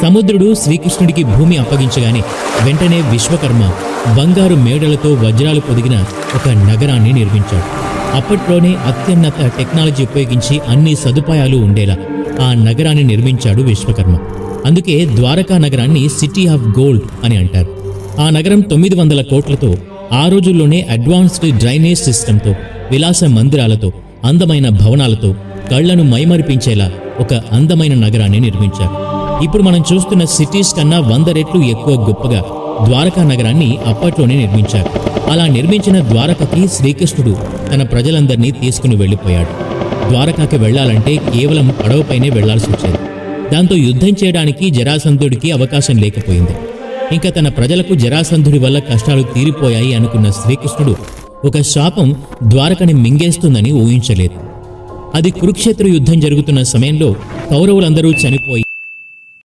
సముద్రుడు శ్రీకృష్ణుడికి భూమి అప్పగించగానే వెంటనే విశ్వకర్మ బంగారు మేడలతో వజ్రాలు పొదిగిన ఒక నగరాన్ని నిర్మించాడు. అప్పట్లోనే అత్యున్నత టెక్నాలజీ ఉపయోగించి అన్ని సదుపాయాలు ఉండేలా ఆ నగరాన్ని నిర్మించాడు విశ్వకర్మ. అందుకే ద్వారకా నగరాన్ని సిటీ ఆఫ్ గోల్డ్ అని అంటారు. ఆ నగరం 900 కోట్లతో, ఆ రోజుల్లోనే అడ్వాన్స్డ్ డ్రైనేజ్ సిస్టంతో, విలాస మందిరాలతో, అందమైన భవనాలతో కళ్లను మైమరిపించేలా ఒక అందమైన నగరాన్ని నిర్మించారు. ఇప్పుడు మనం చూస్తున్న సిటీస్ కన్నా 100 రెట్లు ఎక్కువ గొప్పగా ద్వారకా నగరాన్ని అప్పట్లోనే నిర్మించారు. అలా నిర్మించిన ద్వారకకి శ్రీకృష్ణుడు తన ప్రజలందరినీ తీసుకుని వెళ్ళిపోయాడు. ద్వారకాకి వెళ్లాలంటే కేవలం పడవపైనే వెళ్లాల్సి వచ్చేది. దాంతో యుద్ధం చేయడానికి జరాసంధుడికి అవకాశం లేకపోయింది. ఇంకా తన ప్రజలకు జరాసంధుడి వల్ల కష్టాలు తీరిపోయాయి అనుకున్న శ్రీకృష్ణుడు ఒక శాపం ద్వారకని మింగేస్తుందని ఊహించలేదు. అది కురుక్షేత్ర యుద్ధం జరుగుతున్న సమయంలో కౌరవులందరూ చనిపోయి